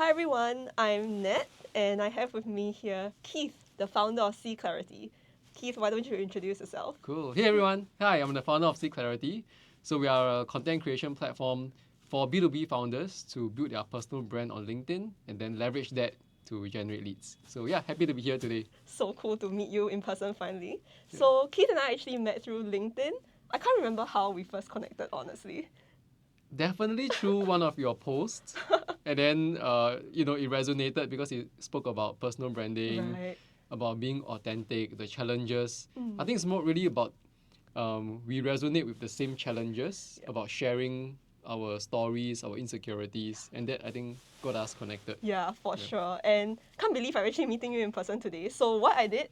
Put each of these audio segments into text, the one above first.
Hi everyone, I'm Nat, and I have with me here Keith, the founder of Cclarity. Keith, why don't you introduce yourself? Cool. Hey everyone. Hi, I'm the founder of Cclarity. So we are a content creation platform for B2B founders to build their personal brand on LinkedIn and then leverage that to generate leads. So yeah, happy to be here today. So cool to meet you in person finally. So Keith and I actually met through LinkedIn. I can't remember how we first connected, honestly. Definitely through one of your posts. And then it resonated because it spoke about personal branding, Right. about being authentic, the challenges. I think it's more really about we resonate with the same challenges, about sharing our stories, our insecurities, and that I think got us connected. Yeah, for sure. And can't believe I'm actually meeting you in person today. So what I did,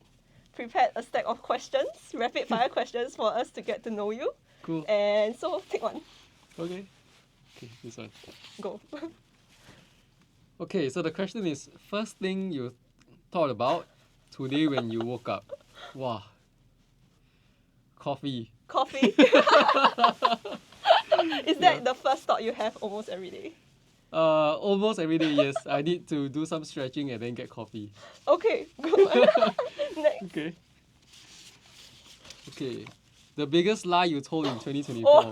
prepared a stack of questions, rapid fire questions for us to get to know you. Cool. And so pick one. Okay, this one. Go. Okay, so the question is, first thing you thought about today when you woke up? Wow. Coffee. Coffee. Is that the first thought you have almost every day? Almost every day, yes. I need to do some stretching and then get coffee. Okay, good. Next. Okay. Okay. The biggest lie you told in 2024.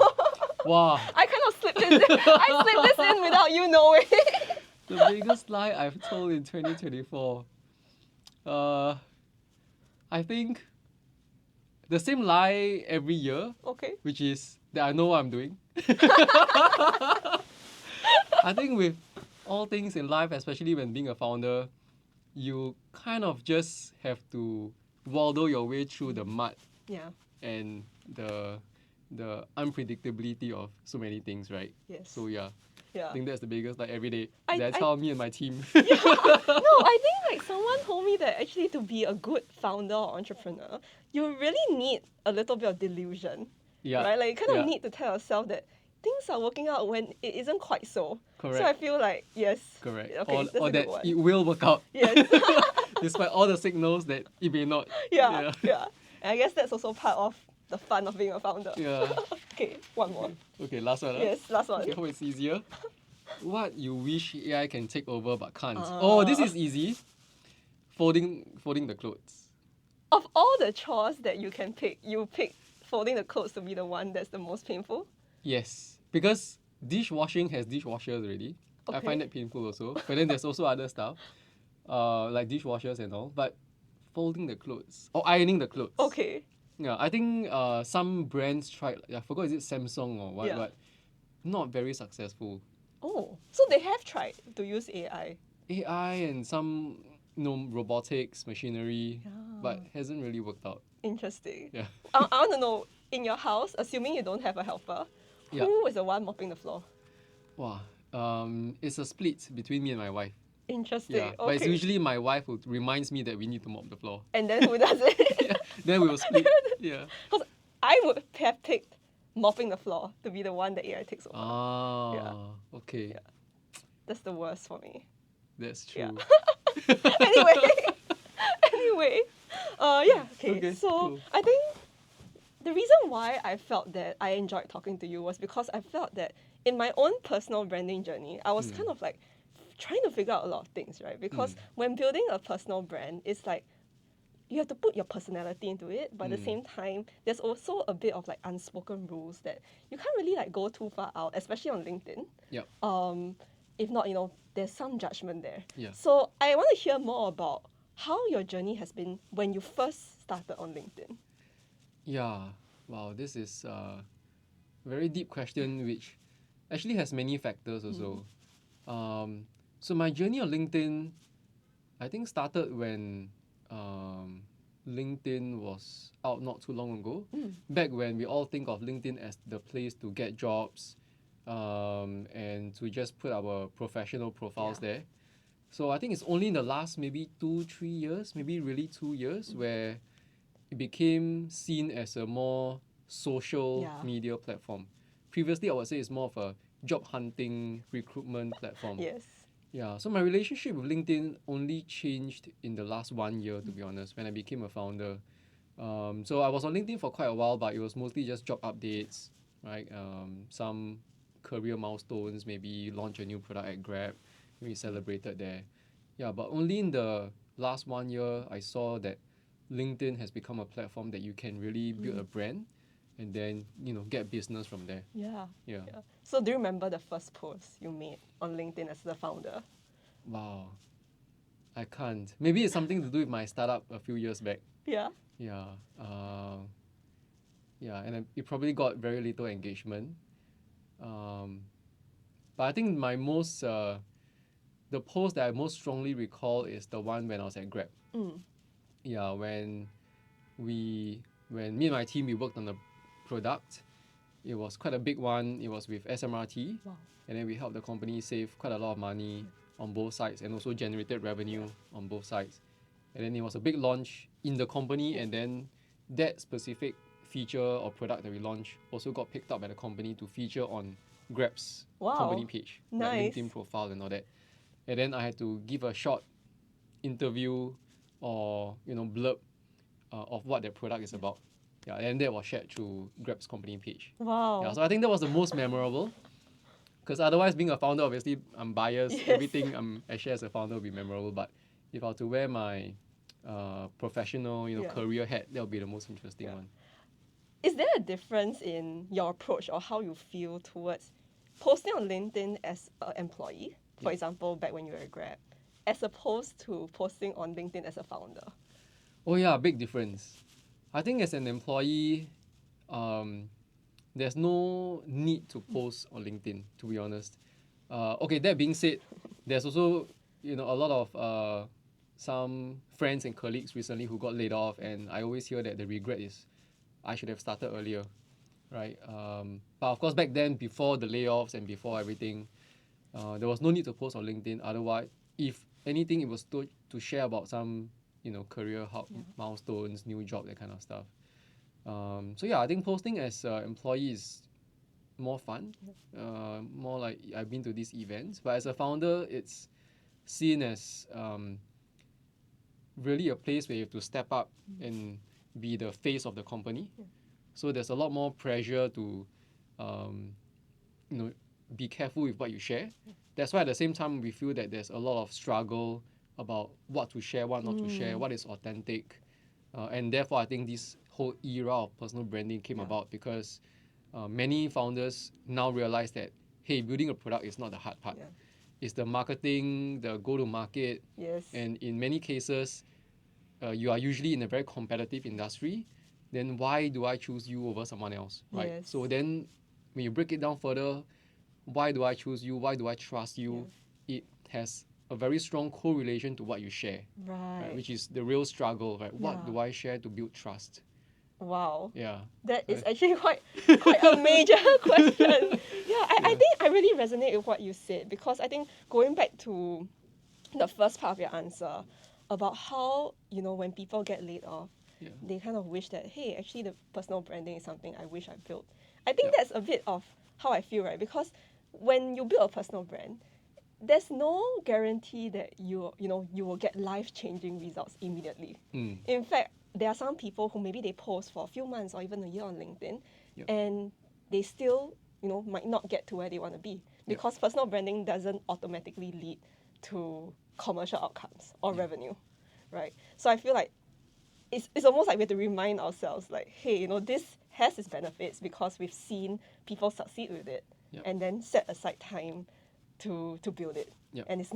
Wow. I kind of slipped this. I slipped this in without you knowing. The biggest lie I've told in 2024. I think the same lie every year, Okay. which is that I know what I'm doing. I think with all things in life, especially when being a founder, you kind of just have to waddle your way through the mud Yeah. and the unpredictability of so many things, right? Yes. So yeah, Yeah. I think that's the biggest like every day. I- That's I- how me and my team. No, I think like someone told me that actually to be a good founder or entrepreneur, you really need a little bit of delusion. Yeah. Right? Like you kind of Yeah. need to tell yourself that things are working out when it isn't quite so. Correct. So I feel like yes. Correct. Okay, or that's a or good that one. it will work out. Yes. Despite all the signals that it may not. Yeah. And I guess that's also part of the fun of being a founder. Yeah. Okay, one more. Okay, last one. Yes, last one. Okay, hope it's easier. What you wish AI can take over but can't? Ah. Oh, this is easy. Folding the clothes. Of all the chores that you can pick, you pick folding the clothes to be the one that's the most painful. Yes, because dishwashing has dishwashers already. I Okay. find that painful also. But then there's also other stuff, like dishwashers and all. But folding the clothes or ironing the clothes. Okay. Yeah, I think some brands tried. I forgot, is it Samsung or what? Yeah. But not very successful. Oh, so they have tried to use AI. AI and some robotics, machinery, but Yeah. hasn't really worked out. Interesting. Yeah. I want to know, in your house, assuming you don't have a helper, Yeah. who is the one mopping the floor? Wow. It's a split between me and my wife. Interesting. Yeah. Okay. But it's usually my wife who reminds me that we need to mop the floor. And then who does it? Yeah. Then we will split. Yeah. Because I would have picked mopping the floor to be the one that AI takes over. Ah. Yeah. Okay. Yeah. That's the worst for me. That's true. Yeah. Anyway. Yeah. Okay. Okay, So cool. I think the reason why I felt that I enjoyed talking to you was because I felt that in my own personal branding journey, I was kind of like trying to figure out a lot of things, right? Because when building a personal brand, it's like you have to put your personality into it, but at the same time, there's also a bit of like unspoken rules that you can't really like go too far out, especially on LinkedIn. Yep. If not, there's some judgment there. Yeah. So I want to hear more about how your journey has been when you first started on LinkedIn. Yeah. Wow, this is a very deep question which actually has many factors also. So my journey on LinkedIn, I think started when LinkedIn was out not too long ago. Back when we all think of LinkedIn as the place to get jobs and to just put our professional profiles there. So I think it's only in the last maybe 2-3 years, maybe really 2 years, where it became seen as a more social media platform. Previously, I would say it's more of a job hunting, recruitment platform. Yes. Yeah, so my relationship with LinkedIn only changed in the last 1 year, to be honest, when I became a founder. So I was on LinkedIn for quite a while, but it was mostly just job updates, right? Some career milestones, maybe launch a new product at Grab, We celebrated there. Yeah, but only in the last 1 year I saw that LinkedIn has become a platform that you can really build a brand and then get business from there. Yeah. Yeah. Yeah. So do you remember the first post you made on LinkedIn as the founder? Wow. I can't. Maybe it's something to do with my startup a few years back. Yeah. Yeah. Yeah, and it probably got very little engagement. But I think the post that I most strongly recall is the one when I was at Grab. Yeah, when me and my team we worked on the product. It was quite a big one. It was with SMRT. Wow. And then we helped the company save quite a lot of money on both sides and also generated revenue on both sides. And then it was a big launch in the company, and then that specific feature or product that we launched also got picked up by the company to feature on Grab's company page, like Nice. LinkedIn profile and all that. And then I had to give a short interview or blurb of what their product is about. Yeah, and that was shared through Grab's company page. Wow. Yeah, so I think that was the most memorable. Because otherwise, being a founder, obviously, I'm biased. Yes. Everything I share as a founder will be memorable. But if I were to wear my professional, career hat, that would be the most interesting one. Is there a difference in your approach or how you feel towards posting on LinkedIn as an employee, for example, back when you were at Grab, as opposed to posting on LinkedIn as a founder? Oh yeah, big difference. I think as an employee, there's no need to post on LinkedIn, to be honest. Okay, that being said, there's also a lot of some friends and colleagues recently who got laid off, and I always hear that the regret is I should have started earlier, right? But of course, back then, before the layoffs and before everything, there was no need to post on LinkedIn. Otherwise, if anything, it was to share about some career milestones, new job, that kind of stuff. So yeah, I think posting as an employee is more fun, more like I've been to these events. But as a founder, it's seen as really a place where you have to step up and be the face of the company. So there's a lot more pressure to, be careful with what you share. That's why at the same time we feel that there's a lot of struggle about what to share, what not to share, what is authentic, and therefore I think this whole era of personal branding came about because many founders now realize that hey, building a product is not the hard part. It's the marketing, the go-to-market, and in many cases, you are usually in a very competitive industry. Then why do I choose you over someone else, right? So then, when you break it down further, why do I choose you? Why do I trust you? It has a very strong correlation to what you share, right? Which is the real struggle, right? What do I share to build trust? Wow. Yeah. That is actually quite a major question. I think I really resonate with what you said because I think going back to the first part of your answer about how, when people get laid off, they kind of wish that, hey, actually the personal branding is something I wish I built. I think that's a bit of how I feel, right? Because when you build a personal brand, there's no guarantee that you will get life-changing results immediately. In fact, there are some people who maybe they post for a few months or even a year on LinkedIn, and they still, might not get to where they want to be because personal branding doesn't automatically lead to commercial outcomes or revenue, right? So I feel like it's almost like we have to remind ourselves, like, hey, this has its benefits because we've seen people succeed with it, and then set aside time to build it. And it's,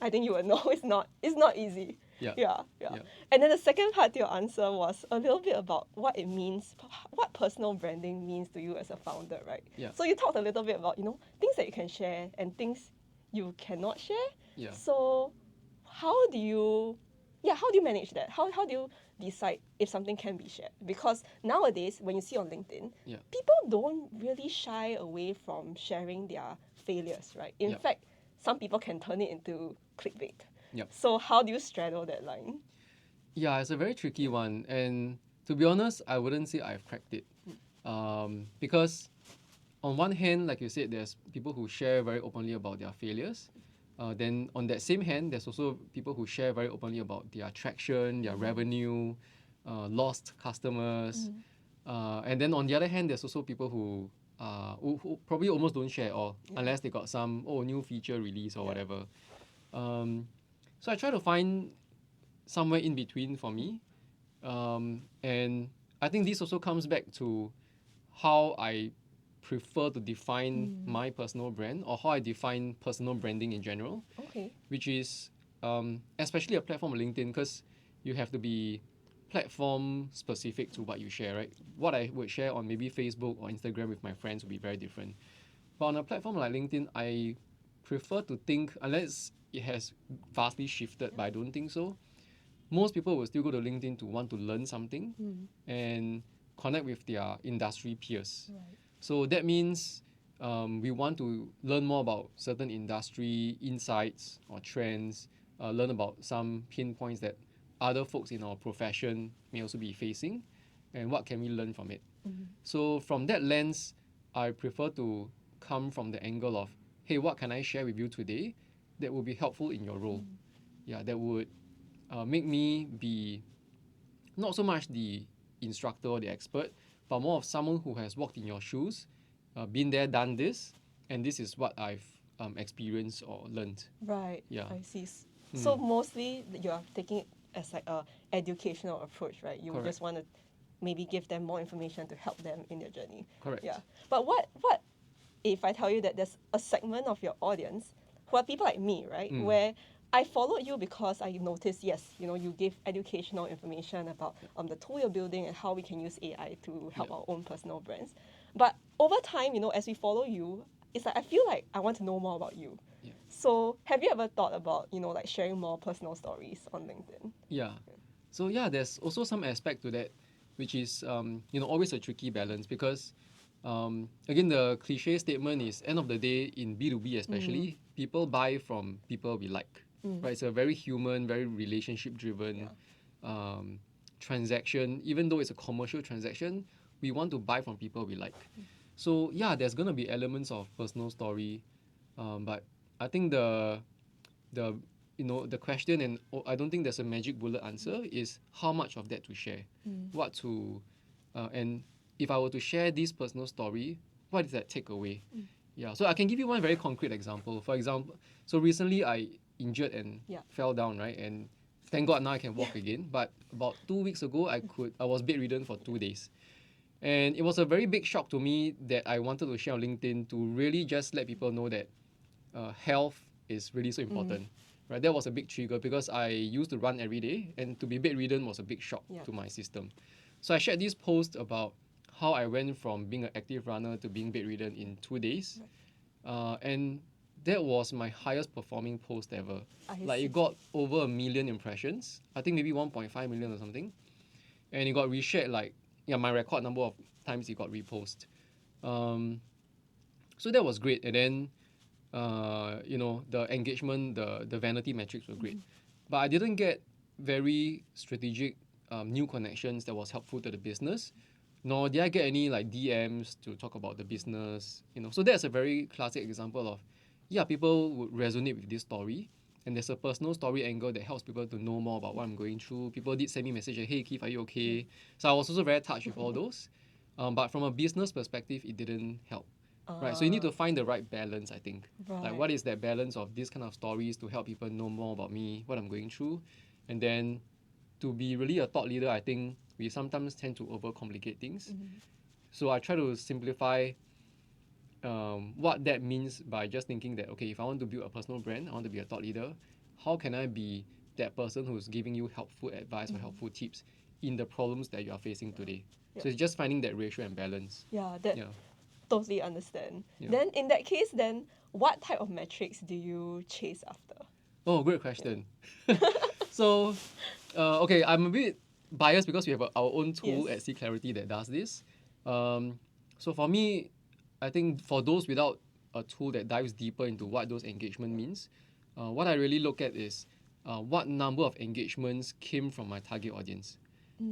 I think you will know it's not easy. And then the second part to your answer was a little bit about what it means, what personal branding means to you as a founder, right? So you talked a little bit about things that you can share and things you cannot share. So how do you manage that? How do you decide if something can be shared? Because nowadays, when you see on LinkedIn, people don't really shy away from sharing their failures, right? In fact, some people can turn it into clickbait. So how do you straddle that line? Yeah, it's a very tricky one. And to be honest, I wouldn't say I've cracked it. Because on one hand, like you said, there's people who share very openly about their failures. Then on that same hand, there's also people who share very openly about their traction, their revenue, lost customers. And then on the other hand, there's also people who who probably almost don't share at all unless they got some new feature release or whatever. So I try to find somewhere in between for me, and I think this also comes back to how I prefer to define my personal brand, or how I define personal branding in general. Okay. Which is especially a platform like LinkedIn, because you have to be platform specific to what you share, right? What I would share on maybe Facebook or Instagram with my friends would be very different. But on a platform like LinkedIn, I prefer to think, unless it has vastly shifted, but I don't think so. Most people will still go to LinkedIn to want to learn something and connect with their industry peers. Right. So that means we want to learn more about certain industry insights or trends, learn about some pinpoints that other folks in our profession may also be facing, and what can we learn from it. So from that lens, I prefer to come from the angle of, hey, what can I share with you today that will be helpful in your role? Yeah, that would make me be not so much the instructor or the expert, but more of someone who has walked in your shoes, been there, done this, and this is what I've experienced or learned. Right. Yeah. I see. So mostly you are taking it as like a educational approach, right? You Correct. just want to maybe give them more information to help them in their journey. Correct. Yeah. But what if I tell you that there's a segment of your audience who are people like me, right? Where I followed you because I noticed, yes, you give educational information about the tool you're building and how we can use AI to help our own personal brands. But over time, as we follow you, it's like I feel like I want to know more about you. Yeah. So have you ever thought about, like sharing more personal stories on LinkedIn? Yeah. So yeah, there's also some aspect to that, which is always a tricky balance, because again, the cliche statement is, end of the day, in B2B especially, people buy from people we like. Right? It's a very human, very relationship driven transaction. Even though it's a commercial transaction, we want to buy from people we like. So yeah, there's gonna be elements of personal story, but I think the question, and I don't think there's a magic bullet answer, is how much of that to share, what to, and if I were to share this personal story, what is that takeaway? Yeah, so I can give you one very concrete example. For example, so recently I injured and fell down, right? And thank God now I can walk again. But about 2 weeks ago, I was bedridden for 2 days. And it was a very big shock to me that I wanted to share on LinkedIn to really just let people know that health is really so important. Right, that was a big trigger because I used to run every day, and to be bedridden was a big shock to my system. So I shared this post about how I went from being an active runner to being bedridden in 2 days, and that was my highest performing post ever. It got over 1 million impressions. I think maybe 1.5 million or something, and it got reshared my record number of times it got reposted. So that was great, and then the engagement, the vanity metrics were great. But I didn't get very strategic new connections that was helpful to the business, nor did I get any DMs to talk about the business. So that's a very classic example of, people would resonate with this story, and there's a personal story angle that helps people to know more about what I'm going through. People did send me messages, hey Keith, are you okay? So I was also very touched with all those. But from a business perspective, it didn't help. Right, so you need to find the right balance, I think. Right. What is that balance of these kind of stories to help people know more about me, what I'm going through, and then to be really a thought leader, I think we sometimes tend to overcomplicate things. So I try to simplify what that means by just thinking that, okay, if I want to build a personal brand, I want to be a thought leader, how can I be that person who's giving you helpful advice or helpful tips in the problems that you are facing today? So it's just finding that ratio and balance. Totally understand. Yeah. Then in that case, then what type of metrics do you chase after? Oh, great question. So, okay, I'm a bit biased because we have our own tool at Cclarity that does this. So for me, I think for those without a tool that dives deeper into what those engagement means, what I really look at is what number of engagements came from my target audience.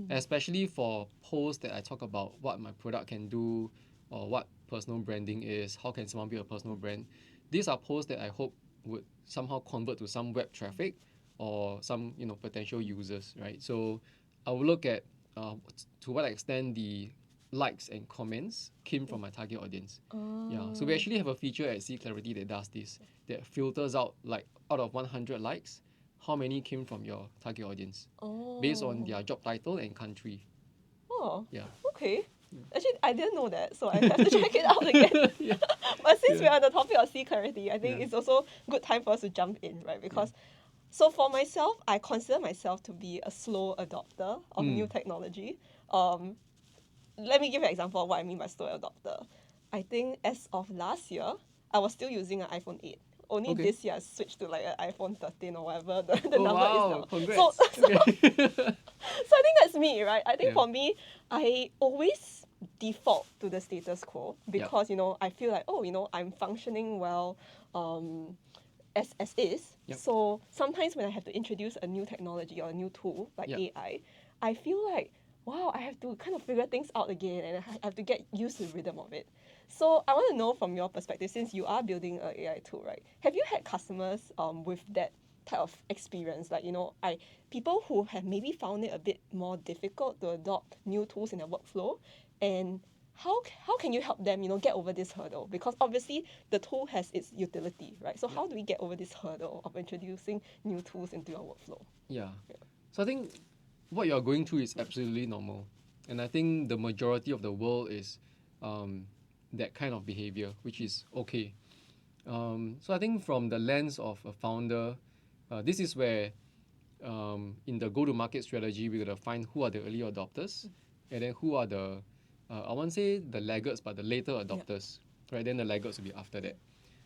Especially for posts that I talk about what my product can do, or what personal branding is, how can someone build a personal brand. These are posts that I hope would somehow convert to some web traffic or some potential users, right? So I will look at to what extent the likes and comments came from my target audience. Oh. Yeah, so we actually have a feature at Cclarity that does this, that filters out, like, out of 100 likes, how many came from your target audience based on their job title and country. Oh. Yeah. Okay. Actually, I didn't know that, so I have to check it out again. Yeah. But since Yeah. we're on the topic of Cclarity, I think Yeah. it's also good time for us to jump in, right? Because so for myself, I consider myself to be a slow adopter of new technology. Let me give you an example of what I mean by slow adopter. I think as of last year, I was still using an iPhone 8. Only Okay. this year I switched to like an iPhone 13 or whatever the Oh, number wow, is now. congrats. So Okay. I think that's me, right? I think Yeah. for me, I always default to the status quo because, you know, I feel like, oh, you know, I'm functioning well as is. Yep. So sometimes when I have to introduce a new technology or a new tool like Yep. AI, I feel like, wow, I have to kind of figure things out again and I have to get used to the rhythm of it. So I want to know from your perspective, since you are building an AI tool, right? Have you had customers with that type of experience? Like, you know, people who have maybe found it a bit more difficult to adopt new tools in their workflow, and how can you help them, you know, get over this hurdle? Because obviously the tool has its utility, right? So how do we get over this hurdle of introducing new tools into your workflow? Yeah. So I think what you're going through is absolutely normal. And I think the majority of the world is that kind of behavior, which is okay. So I think from the lens of a founder, this is where in the go-to-market strategy, we're going to find who are the early adopters and then who are the, I won't say the laggards, but the later adopters, right? Then the laggards will be after that.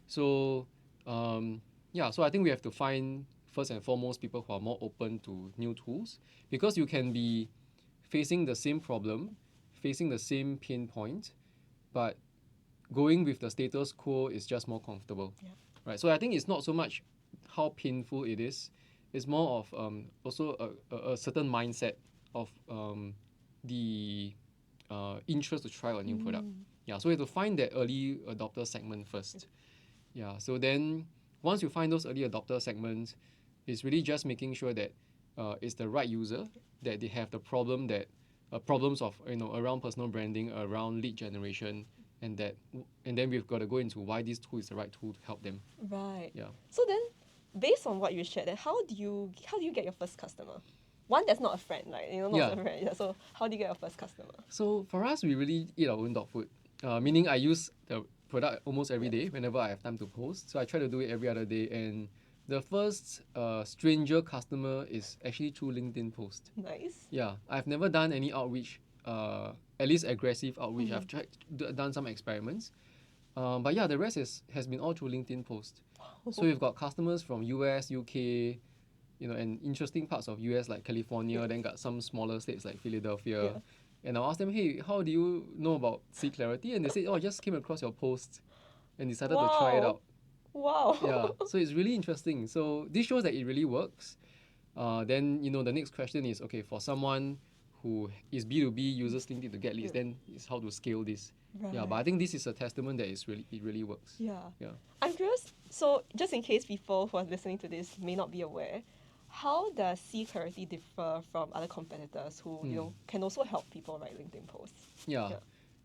So, so I think we have to find first and foremost people who are more open to new tools, because you can be facing the same problem, facing the same pain point, but going with the status quo is just more comfortable, right? So I think it's not so much how painful it is, it's more of also a certain mindset of the interest to try a new product. Yeah, so we have to find that early adopter segment first. Yeah, so then once you find those early adopter segments, it's really just making sure that it's the right user, that they have the problem that problems of, you know, around personal branding, around lead generation, and then we've got to go into why this tool is the right tool to help them. Right. Yeah. So then, based on what you shared, then how do you get your first customer? One that's not a friend, like, you know, not a friend. Yeah. So how do you get your first customer? So for us, we really eat our own dog food. Meaning I use the product almost every day whenever I have time to post. So I try to do it every other day. And the first stranger customer is actually through LinkedIn post. Nice. Yeah, I've never done any outreach, at least aggressive outreach. I've done some experiments. But yeah, the rest has been all through LinkedIn post. So we've got customers from US, UK, you know, and interesting parts of US like California, then got some smaller states like Philadelphia. And I'll ask them, hey, how do you know about Cclarity? And they say, oh, I just came across your post and decided to try it out. Wow. Yeah, so it's really interesting. So this shows that it really works. Then, you know, the next question is, okay, for someone who is B2B, uses LinkedIn to get leads, then is how to scale this. Right. Yeah, but I think this is a testament that it really works. Yeah. Yeah. I'm curious, so just in case people who are listening to this may not be aware, how does Cclarity differ from other competitors who, you know, can also help people write LinkedIn posts? Yeah.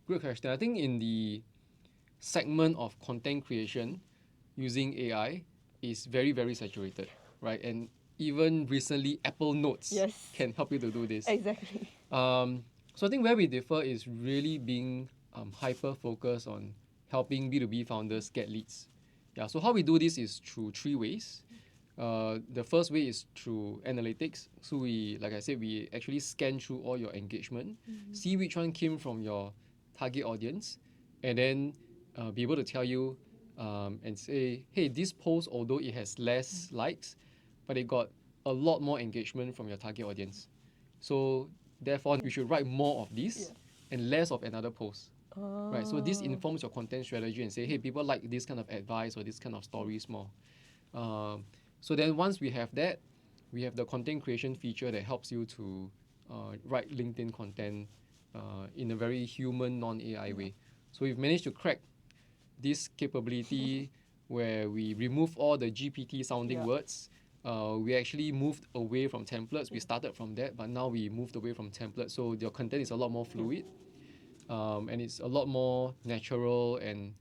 Great question. I think in the segment of content creation using AI is very, very saturated, right? And even recently, Apple Notes can help you to do this. Exactly. So I think where we differ is really being hyper focused on helping B2B founders get leads. Yeah, so how we do this is through three ways. The first way is through analytics. So like I said, we actually scan through all your engagement, see which one came from your target audience, and then be able to tell you and say, hey, this post, although it has less likes, but it got a lot more engagement from your target audience. So therefore, you should write more of this and less of another post. Right, so this informs your content strategy and say, hey, people like this kind of advice or this kind of stories more. So then once we have that, we have the content creation feature that helps you to write LinkedIn content in a very human, non-AI way. So we've managed to crack this capability where we remove all the GPT sounding words. We actually moved away from templates. We started from that, but now we moved away from templates. So your content is a lot more fluid. and it's a lot more natural and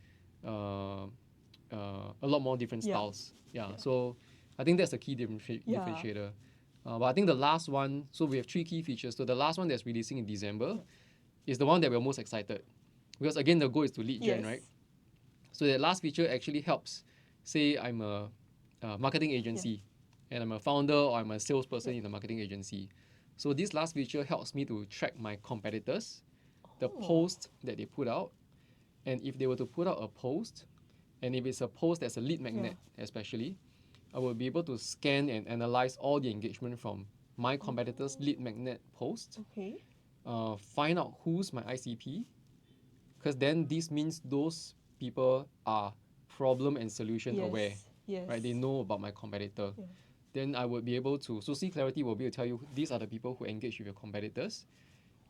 a lot more different styles. Yeah. So I think that's the key differentiator. But I think the last one, so we have 3 key features. So the last one that's releasing in December is the one that we're most excited, because again the goal is to lead gen, right? So that last feature actually helps. Say I'm a marketing agency, and I'm a founder or I'm a salesperson in a marketing agency. So this last feature helps me to track my competitors, the post that they put out, and if they were to put out a post, and if it's a post that's a lead magnet especially, I will be able to scan and analyze all the engagement from my competitors' lead magnet post, find out who's my ICP, because then this means those people are problem and solution aware, right? They know about my competitor. Then I would be able to, so Cclarity will be able to tell you these are the people who engage with your competitors,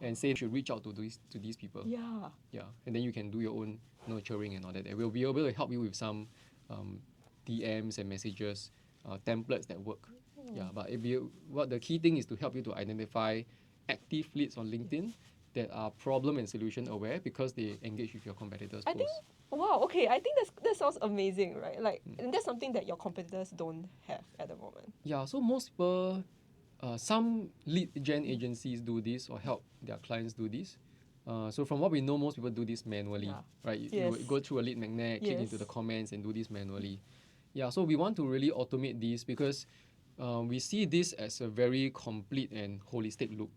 and say you should reach out to these people. And then you can do your own nurturing and all that. We'll be able to help you with some DMs and messages, templates that work. But what the key thing is to help you to identify active leads on LinkedIn that are problem and solution aware because they engage with your competitors' posts. Wow, okay, I think that sounds amazing, right? Like, and that's something that your competitors don't have at the moment. Yeah, so most people, some lead gen agencies do this or help their clients do this. So from what we know, most people do this manually, right? You would go through a lead magnet, click into the comments and do this manually. Yeah, so we want to really automate this because we see this as a very complete and holistic loop.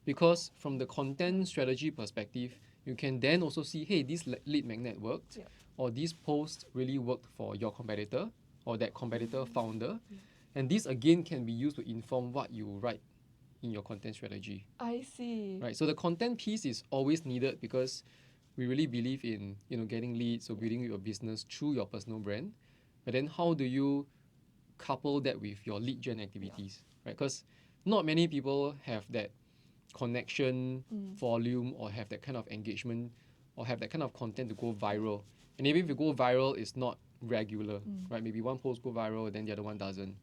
Because from the content strategy perspective, you can then also see, hey, this lead magnet worked, or this post really worked for your competitor or that competitor founder. And this again can be used to inform what you write in your content strategy. I see. Right. So the content piece is always needed because we really believe in getting leads or building your business through your personal brand. But then how do you couple that with your lead gen activities? Right? Because not many people have that connection volume or have that kind of engagement or have that kind of content to go viral. And maybe if you go viral, it's not regular, right? Maybe one post go viral, then the other one doesn't.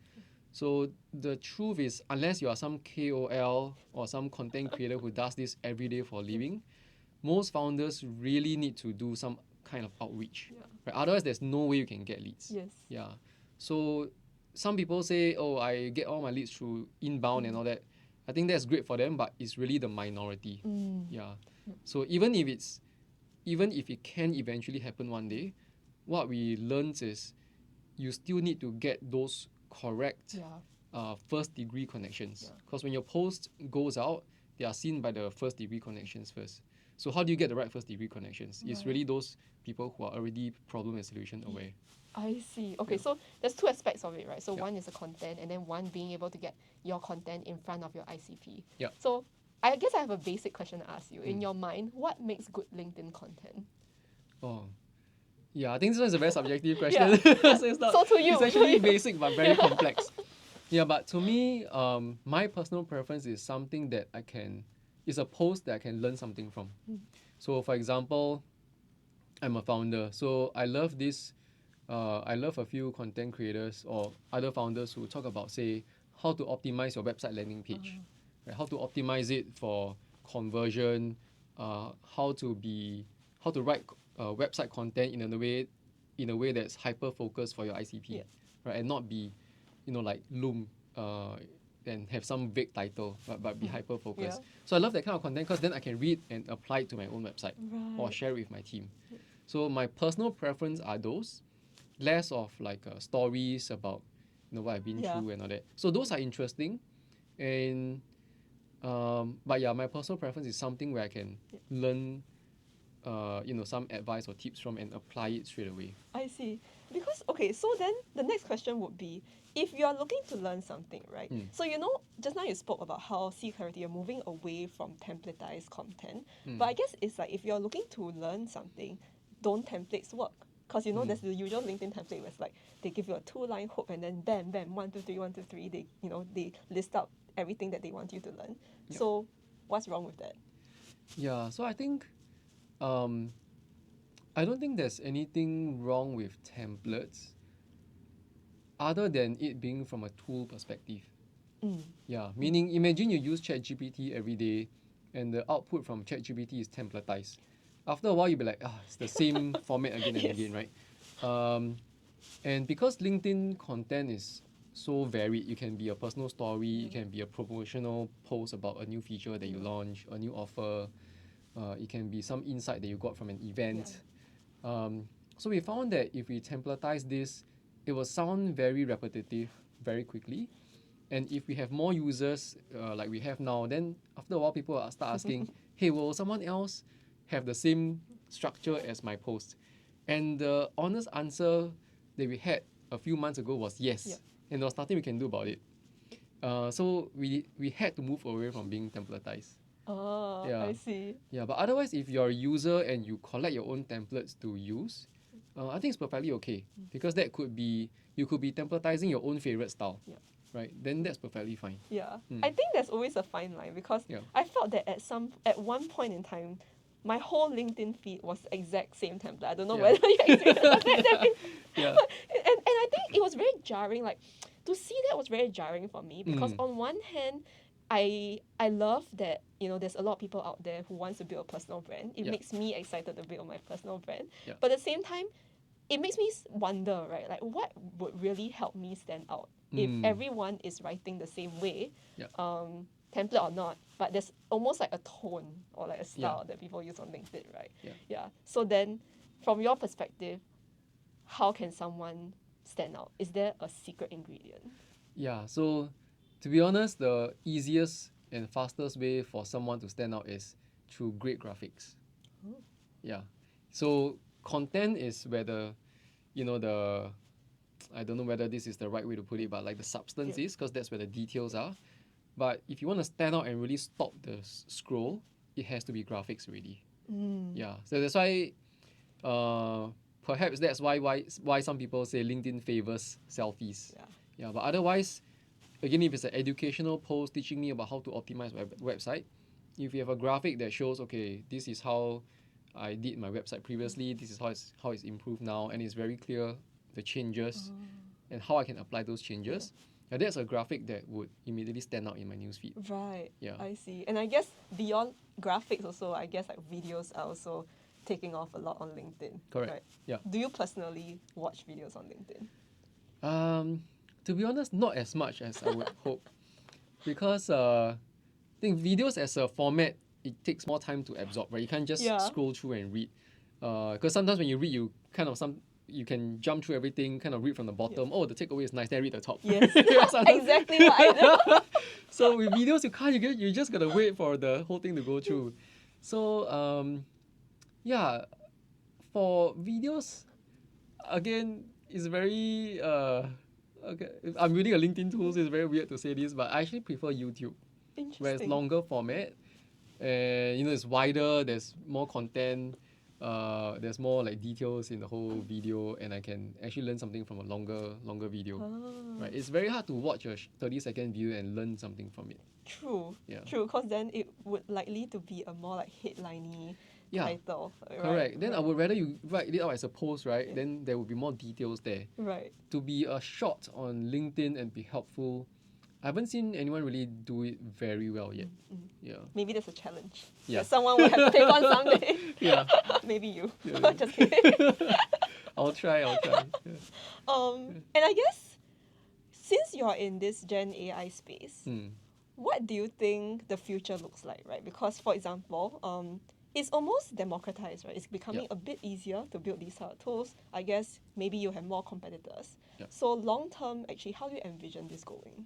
So the truth is, unless you are some KOL or some content creator who does this every day for a living, most founders really need to do some kind of outreach. Right? Otherwise, there's no way you can get leads. Yeah. So some people say, oh, I get all my leads through inbound and all that. I think that's great for them, but it's really the minority. Yeah. So even if it can eventually happen one day, what we learned is you still need to get those correct first degree connections. Because when your post goes out, they are seen by the first degree connections first. So how do you get the right first degree connections? It's really those people who are already problem and solution aware. I see. Okay, so there's 2 aspects of it, right? So one is the content, and then one being able to get your content in front of your ICP. So I guess I have a basic question to ask you. In your mind, what makes good LinkedIn content? Oh, yeah, I think this one is a very subjective question. So it's not. So to you, It's actually basic but very complex. Yeah, but to me, my personal preference is something that is a post that I can learn something from. So for example, I'm a founder, so I love this. I love a few content creators or other founders who talk about, say, how to optimize your website landing page, right? How to optimize it for conversion, how to write website content in a way that's hyper focused for your ICP, right? And not be, like Loom, and have some vague title, but be hyper focused. So I love that kind of content because then I can read and apply it to my own website or share it with my team. So my personal preference are those, less of like stories about what I've been through and all that. So those are interesting, and but yeah, my personal preference is something where I can learn some advice or tips from and apply it straight away. I see. Because, okay, so then the next question would be, if you are looking to learn something, right? So just now you spoke about how Cclarity are moving away from templatized content. But I guess it's like, if you're looking to learn something, don't templates work? Because there's the usual LinkedIn template where it's like they give you a 2-line hook and then bam, 1, 2, 3, 1, 2, 3. They list out everything that they want you to learn. So what's wrong with that? Yeah, so I think I don't think there's anything wrong with templates other than it being from a tool perspective. Yeah, meaning imagine you use ChatGPT every day and the output from ChatGPT is templatized. after a while you'll be like, it's the same format again and Yes. again, right? And because LinkedIn content is so varied, you can be a personal story, it can be a promotional post about a new feature that you launch, a new offer, it can be some insight that you got from an event. So we found that if we templatize this, it will sound very repetitive very quickly. And if we have more users like we have now, then after a while people will start asking, hey, will someone else have the same structure as my post? And the honest answer that we had a few months ago was yes. Yeah. And there was nothing we can do about it. So we had to move away from being templatized. Oh, Yeah. I see. Yeah, but otherwise, if you're a user and you collect your own templates to use, I think it's perfectly okay, because that could be, you could be templatizing your own favorite style, Yeah. right? Then that's perfectly fine. Yeah. I think there's always a fine line because Yeah. I felt that at one point in time, my whole LinkedIn feed was the exact same template. I don't know Yeah. whether you experienced that. Yeah. And I think it was very jarring. Like, to see that was very jarring for me because on one hand, I love that, you know, there's a lot of people out there who wants to build a personal brand. It Yeah. makes me excited to build my personal brand. Yeah. But at the same time, it makes me wonder, right? Like, what would really help me stand out if everyone is writing the same way, Yeah. template or not, but there's almost like a tone or like a style that people use on LinkedIn, right? Yeah. So then, from your perspective, how can someone stand out? Is there a secret ingredient? Yeah, so to be honest, the easiest and fastest way for someone to stand out is through great graphics. Yeah. So content is where the, you know, the, I don't know whether this is the right way to put it, but like the substance is, because that's where the details are. But if you want to stand out and really stop the scroll, it has to be graphics really. Yeah. So that's why, perhaps that's why some people say LinkedIn favors selfies. Yeah. But otherwise, again, if it's an educational post teaching me about how to optimize my website, if you have a graphic that shows, okay, this is how I did my website previously, this is how it's improved now, and it's very clear the changes and how I can apply those changes. Yeah, that's a graphic that would immediately stand out in my newsfeed. Right. Yeah. I see. And I guess beyond graphics also, I guess like videos are also taking off a lot on LinkedIn. Correct. Right? Yeah. Do you personally watch videos on LinkedIn? To be honest, not as much as I would hope, because I think videos as a format, it takes more time to absorb, right? You can't just scroll through and read, because sometimes when you read, you kind of you can jump through everything, kind of read from the bottom. Oh, the takeaway is nice. Then read the top. Yes, exactly what I do. So with videos, you can't. You just gotta wait for the whole thing to go through. So yeah, for videos, again, it's very okay. I'm using a LinkedIn tool, so it's very weird to say this, but I actually prefer YouTube, where it's longer format, and you know it's wider. There's more content. There's more like details in the whole video, and I can actually learn something from a longer video. Right? It's very hard to watch a 30-second video and learn something from it. True. Yeah. True, because then it would likely to be a more like headliney title. Correct. Right? Then I would rather you write it out as a post, right? Then there would be more details there. Right. To be a short on LinkedIn and be helpful, I haven't seen anyone really do it very well yet. Yeah. Maybe there's a challenge. Yeah. That someone will have to take on someday. Yeah. Maybe you. Yeah. Just kidding. I'll try. Yeah. And I guess since you're in this Gen AI space, what do you think the future looks like, right? Because, for example, it's almost democratized, right? It's becoming a bit easier to build these sort of tools. I guess maybe you have more competitors. So long term, actually, how do you envision this going?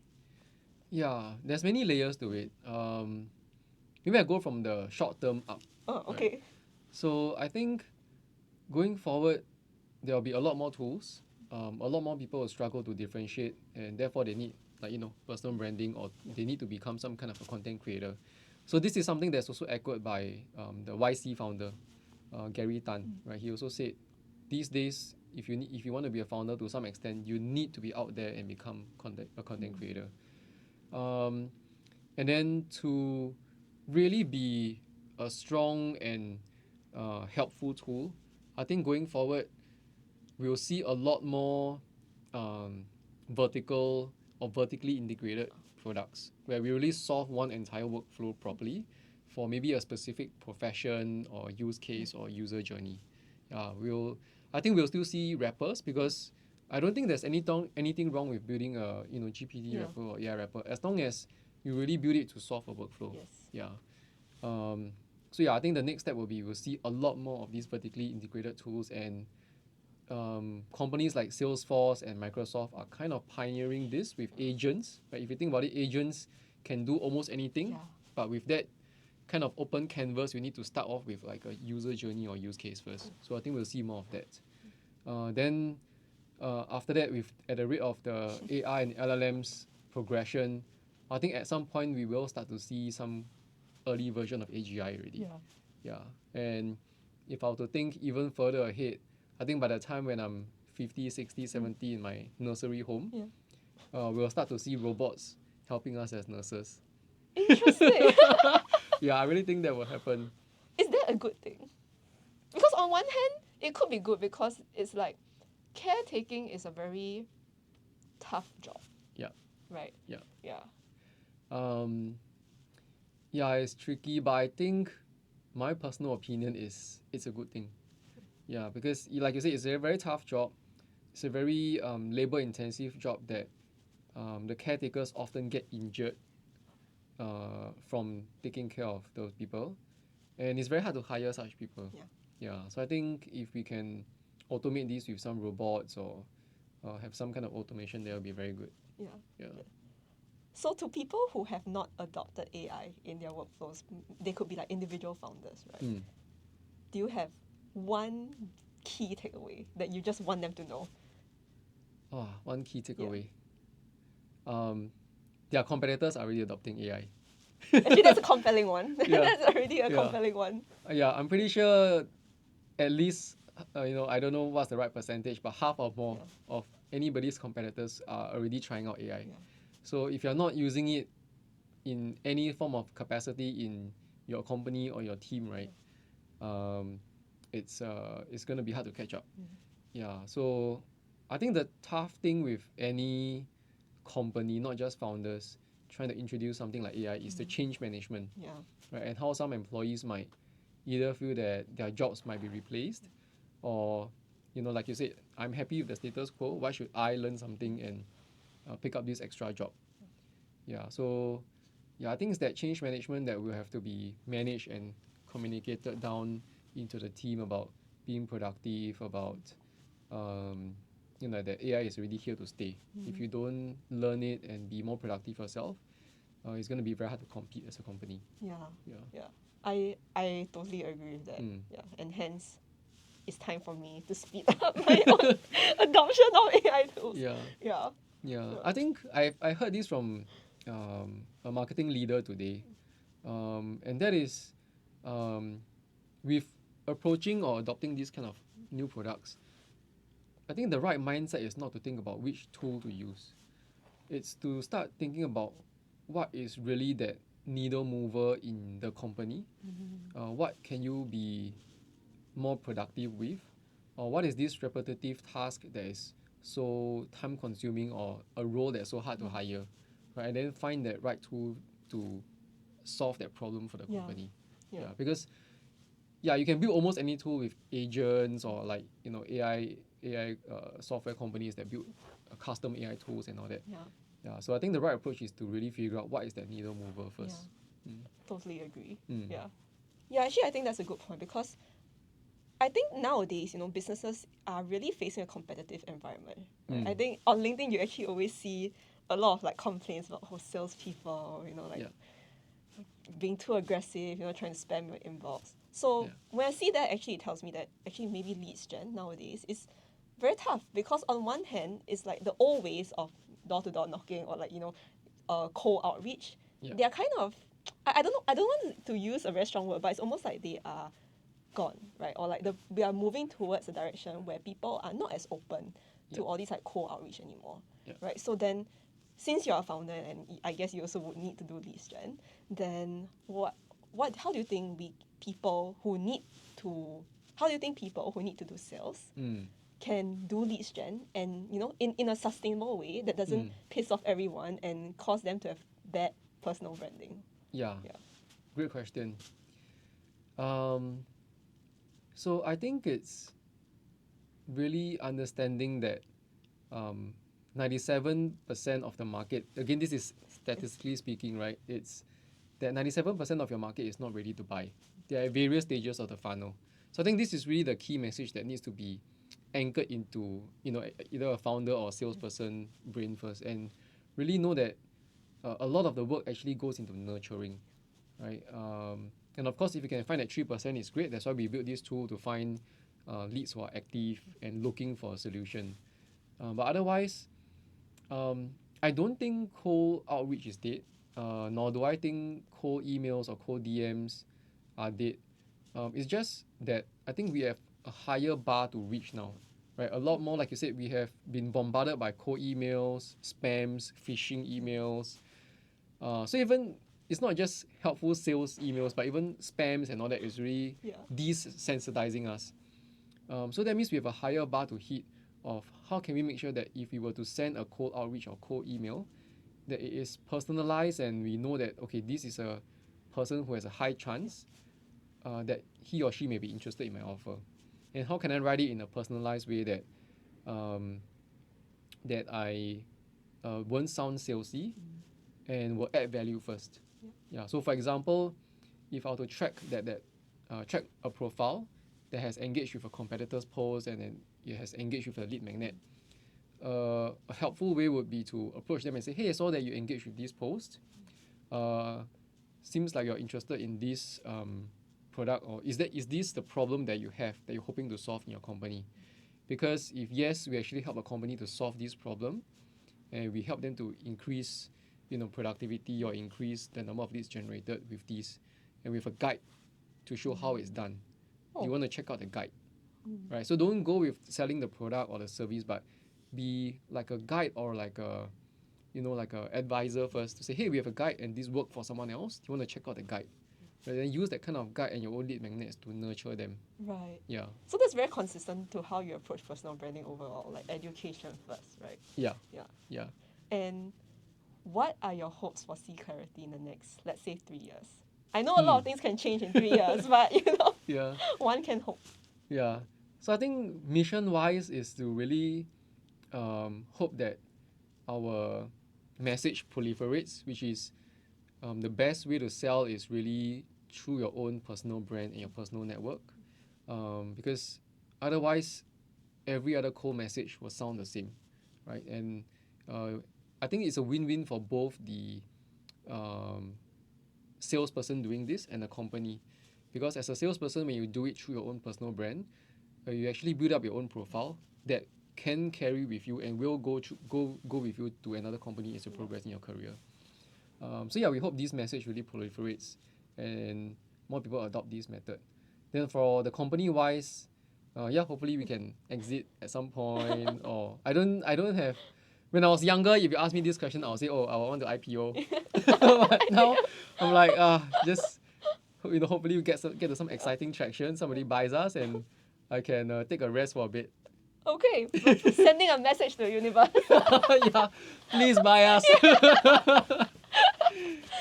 Yeah, there's many layers to it. Maybe I go from the short term up. Oh, okay. Right? So I think going forward, there'll be a lot more tools. A lot more people will struggle to differentiate, and therefore they need, like, you know, personal branding, or they need to become some kind of a content creator. So this is something that's also echoed by the YC founder, Gary Tan. Right? He also said, these days, if you want to be a founder to some extent, you need to be out there and become a content creator. And then to really be a strong and helpful tool, I think going forward, we'll see a lot more vertically integrated products, where we really solve one entire workflow properly. for maybe a specific profession or use case or user journey. I think we'll still see wrappers because I don't think there's anything wrong with building a GPT wrapper or AI wrapper as long as you really build it to solve a workflow. Yes. Yeah. So I think the next step will be we'll see a lot more of these vertically integrated tools, and companies like Salesforce and Microsoft are kind of pioneering this with agents. Right? If you think about it, agents can do almost anything, but with that kind of open canvas, we need to start off with like a user journey or use case first. So I think we'll see more of that. Then after that, at the rate of the AI and LLMs progression, I think at some point we will start to see some early version of AGI already. Yeah. And if I were to think even further ahead, I think by the time when I'm 50, 60, 70 in my nursery home, we'll start to see robots helping us as nurses. Interesting. Yeah, I really think that will happen. Is that a good thing? Because on one hand, it could be good because it's like caretaking is a very tough job. Yeah. Right? Yeah. Yeah. Yeah, it's tricky, but I think my personal opinion is it's a good thing. Yeah, because like you said, it's a very tough job. It's a very labor-intensive job that the caretakers often get injured from taking care of those people, and it's very hard to hire such people. Yeah. So I think if we can automate this with some robots or have some kind of automation, that will be very good. Yeah. So to people who have not adopted AI in their workflows, they could be like individual founders, right? Do you have one key takeaway that you just want them to know? One key takeaway. Their competitors are already adopting AI. Actually, that's a compelling one. Yeah. That's already a compelling one. Yeah, I'm pretty sure at least, I don't know what's the right percentage, but half or more of anybody's competitors are already trying out AI. So if you're not using it in any form of capacity in your company or your team, right, it's going to be hard to catch up. Yeah, so I think the tough thing with any company, not just founders, trying to introduce something like AI is the change management. Right, and how some employees might either feel that their jobs might be replaced, or like you said, I'm happy with the status quo, why should I learn something and pick up this extra job? So I think it's that change management that will have to be managed and communicated down into the team about being productive, about that AI is already here to stay. If you don't learn it and be more productive yourself, it's going to be very hard to compete as a company. I totally agree with that. And hence, it's time for me to speed up my own adoption of AI tools. I think I heard this from a marketing leader today, and that is with approaching or adopting these kind of new products, I think the right mindset is not to think about which tool to use. It's to start thinking about what is really that needle mover in the company. What can you be more productive with? Or what is this repetitive task that is so time consuming, or a role that's so hard to hire? Right? And then find that right tool to solve that problem for the company. Because you can build almost any tool with agents or like AI software companies that build custom AI tools and all that. So I think the right approach is to really figure out what is that needle mover first. Totally agree. Actually, I think that's a good point, because I think nowadays, businesses are really facing a competitive environment. Right? I think on LinkedIn, you actually always see a lot of like complaints about salespeople, being too aggressive, trying to spam your inbox. So when I see that, actually, it tells me that actually maybe leads gen nowadays is very tough, because on one hand, it's like the old ways of door-to-door knocking or like cold outreach. They are kind of, I don't know, I don't want to use a very strong word, but it's almost like they are gone, right? Or like we are moving towards a direction where people are not as open to all these like cold outreach anymore, right? So then, since you're a founder and I guess you also would need to do leads gen, then how do you think people who need to do sales can do leads gen, and in a sustainable way that doesn't piss off everyone and cause them to have bad personal branding? great question. So I think it's really understanding that 97% of the market, again, this is statistically speaking, right? It's that 97% of your market is not ready to buy. There are various stages of the funnel. So I think this is really the key message that needs to be anchored into, either a founder or a salesperson brain first, and really know that a lot of the work actually goes into nurturing, right? And of course, if you can find that 3%, it's great. That's why we built this tool to find leads who are active and looking for a solution. But otherwise, I don't think cold outreach is dead, nor do I think cold emails or cold DMs are dead. It's just that I think we have a higher bar to reach now, right? A lot more, like you said, we have been bombarded by cold emails, spams, phishing emails. So even it's not just helpful sales emails, but even spams and all that is really desensitizing us. So that means we have a higher bar to hit of how can we make sure that if we were to send a cold outreach or cold email, that it is personalized and we know that, okay, this is a person who has a high chance that he or she may be interested in my offer. And how can I write it in a personalized way that that I won't sound salesy and will add value first. Yeah. So for example, if I were to track track a profile that has engaged with a competitor's post and then it has engaged with a lead magnet, a helpful way would be to approach them and say, hey, I saw that you engaged with this post. Seems like you're interested in this product, or is this the problem that you have that you're hoping to solve in your company? Because if yes, we actually help a company to solve this problem, and we help them to increase, productivity or increase the number of leads generated with these, and with a guide to show how it's done. You want to check out the guide, right? So don't go with selling the product or the service, but be like a guide or like a, like a advisor first to say, hey, we have a guide and this worked for someone else. You want to check out the guide. Right? Then use that kind of guide and your own lead magnets to nurture them. Right. Yeah. So that's very consistent to how you approach personal branding overall, like education first, right? Yeah. Yeah. Yeah. And what are your hopes for Cclarity in the next, let's say, 3 years? I know a lot of things can change in 3 years, but one can hope. Yeah. So I think mission-wise is to really hope that our message proliferates, which is the best way to sell is really through your own personal brand and your personal network, because otherwise every other cold message will sound the same, right? And I think it's a win-win for both the salesperson doing this and the company, because as a salesperson, when you do it through your own personal brand, you actually build up your own profile that can carry with you and will go with you to another company as you progress in your career. So yeah, we hope this message really proliferates and more people adopt this method. Then for the company wise, hopefully we can exit at some point. Or I don't have. When I was younger, if you ask me this question, I'll say, I want to IPO. But now I'm like, just hopefully we get to some exciting traction. Somebody buys us and I can take a rest for a bit. Okay, sending a message to the universe. Yeah, please buy us.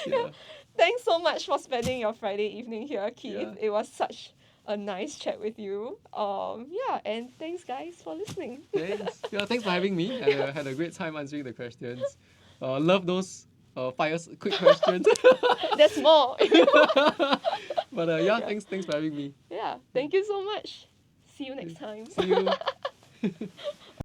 Yeah. Thanks so much for spending your Friday evening here, Keith. Yeah. It was such a nice chat with you. And thanks guys for listening. Thanks. Yeah, thanks for having me. Had a great time answering the questions. Love those quick questions. There's more. But thanks for having me. Yeah, thank you so much. See you next time. See you.